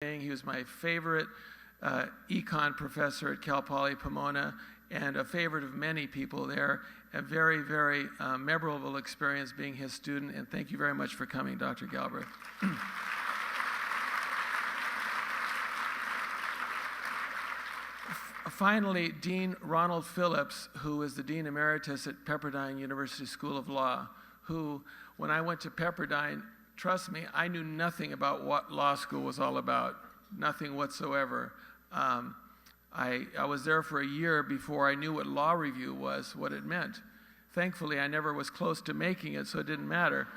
He was my favorite econ professor at Cal Poly Pomona and a favorite of many people there. A very, very memorable experience being his student, and thank you very much for coming, Dr. Galbraith. Finally, Dean Ronald Phillips, who is the Dean Emeritus at Pepperdine University School of Law, who, when I went to Pepperdine, trust me, I knew nothing about what law school was all about, nothing whatsoever. I was there for a year before I knew what law review was, what it meant. Thankfully, I never was close to making it, so it didn't matter.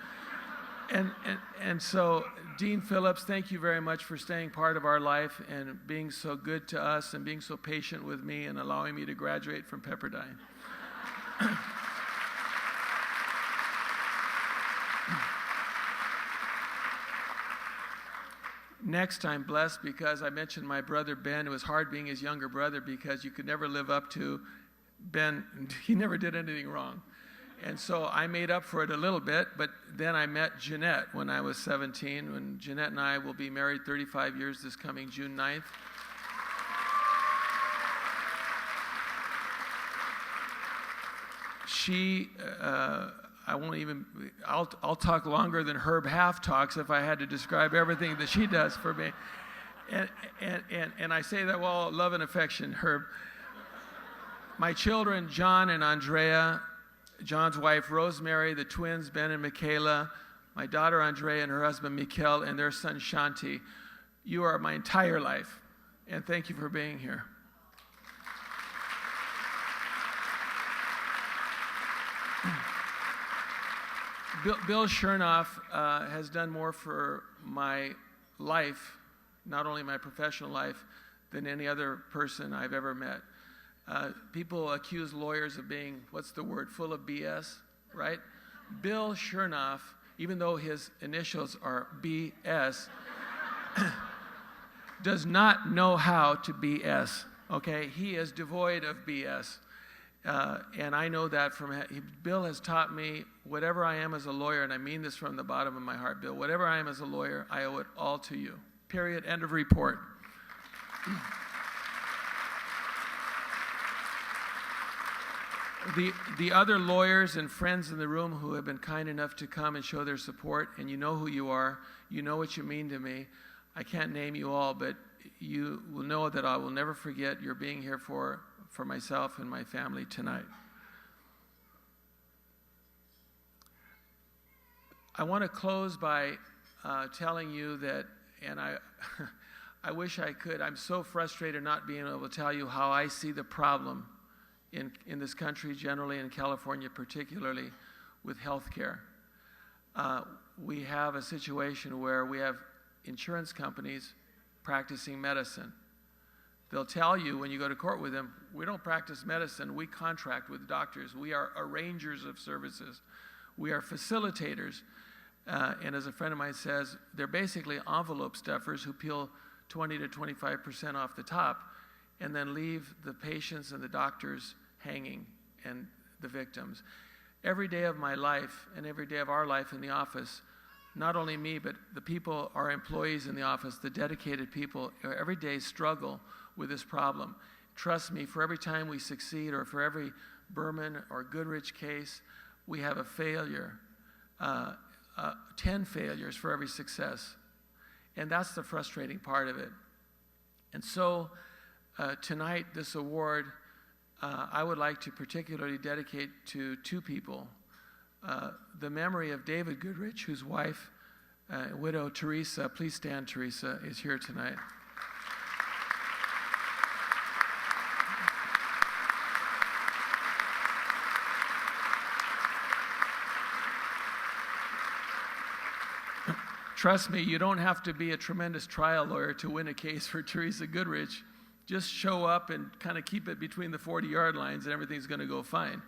And so, Dean Phillips, thank you very much for staying part of our life and being so good to us and being so patient with me and allowing me to graduate from Pepperdine. Next, I'm blessed because I mentioned my brother Ben. It was hard being his younger brother because you could never live up to Ben. He never did anything wrong. And so I made up for it a little bit, but then I met Jeanette when I was 17, when Jeanette and I will be married 35 years this coming June 9th. She, I'll talk longer than Herb Half talks if I had to describe everything that she does for me. And I say that with all love and affection, Herb. My children, John and Andrea, John's wife, Rosemary, the twins, Ben and Michaela, my daughter, Andrea, and her husband, Mikkel, and their son, Shanti. You are my entire life, and thank you for being here. Bill Chernoff has done more for my life, not only my professional life, than any other person I've ever met. People accuse lawyers of being, what's the word, full of BS, right? Bill Chernoff, even though his initials are BS, does not know how to BS, okay? He is devoid of BS. And I know that from Bill has taught me whatever I am as a lawyer, and I mean this from the bottom of my heart, Bill, whatever I am as a lawyer, I owe it all to you. Period. End of report. The other lawyers and friends in the room who have been kind enough to come and show their support, and you know who you are, you know what you mean to me. I can't name you all, but you will know that I will never forget your being here for myself and my family tonight. I want to close by telling you that, and I wish I could, I'm so frustrated not being able to tell you how I see the problem in this country generally, and California particularly, with health care. We have a situation where we have insurance companies practicing medicine. They'll tell you when you go to court with them, we don't practice medicine, we contract with doctors. We are arrangers of services. We are facilitators. And as a friend of mine says, they're basically envelope stuffers who peel 20 to 25% off the top and then leave the patients and the doctors hanging and the victims. Every day of my life and every day of our life in the office, not only me, but the people, our employees in the office, the dedicated people, every day struggle with this problem. Trust me, for every time we succeed or for every Berman or Goodrich case, we have a failure, 10 failures for every success. And that's the frustrating part of it. And so tonight, this award, I would like to particularly dedicate to two people. The memory of David Goodrich, whose wife, widow Teresa, please stand, Teresa, is here tonight. Trust me, you don't have to be a tremendous trial lawyer to win a case for Teresa Goodrich. Just show up and kind of keep it between the 40-yard lines and everything's going to go fine.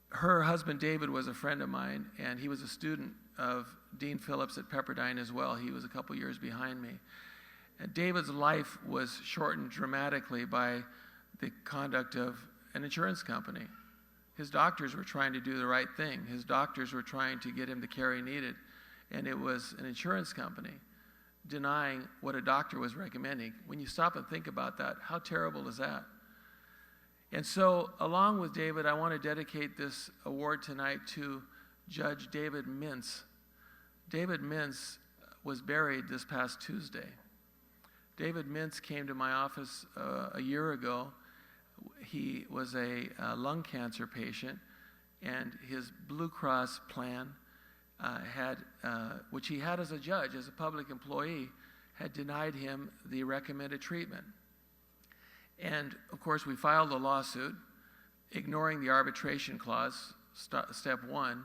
Her husband, David, was a friend of mine, and he was a student of Dean Phillips at Pepperdine as well. He was a couple years behind me. And David's life was shortened dramatically by the conduct of an insurance company. His doctors were trying to do the right thing. His doctors were trying to get him the care he needed. And it was an insurance company denying what a doctor was recommending. When you stop and think about that, how terrible is that? And so, along with David, I want to dedicate this award tonight to Judge David Mintz. David Mintz was buried this past Tuesday. David Mintz came to my office a year ago. He was a lung cancer patient, and his Blue Cross plan which he had as a judge, as a public employee, had denied him the recommended treatment. And of course, we filed a lawsuit, ignoring the arbitration clause, step one,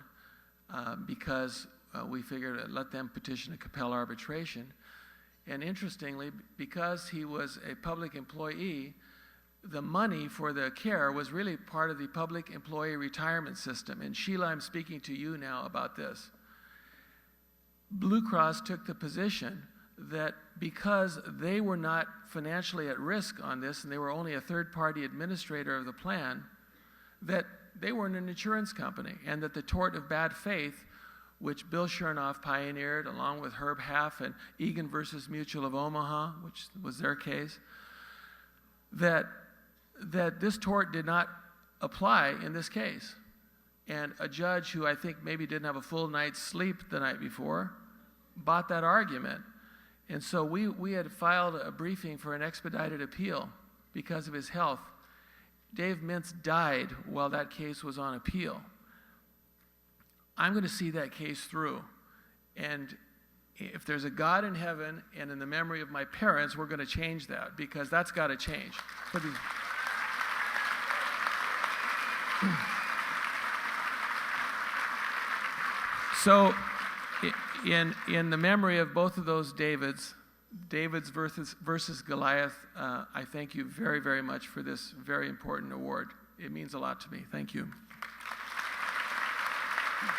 because we figured let them petition to compel arbitration. And interestingly, because he was a public employee, the money for the care was really part of the public employee retirement system. And Sheila, I'm speaking to you now about this. Blue Cross took the position that because they were not financially at risk on this, and they were only a third-party administrator of the plan, that they weren't an insurance company, and that the tort of bad faith, which Bill Chernoff pioneered along with Herb Half and Egan versus Mutual of Omaha, which was their case, that this tort did not apply in this case. And a judge who I think maybe didn't have a full night's sleep the night before bought that argument. And so we had filed a briefing for an expedited appeal because of his health. Dave Mintz died while that case was on appeal. I'm going to see that case through. And if there's a God in heaven and in the memory of my parents, we're going to change that, because that's got to change. So in the memory of both of those Davids versus Goliath, I thank you very, very much for this very important award. It means a lot to me. Thank you.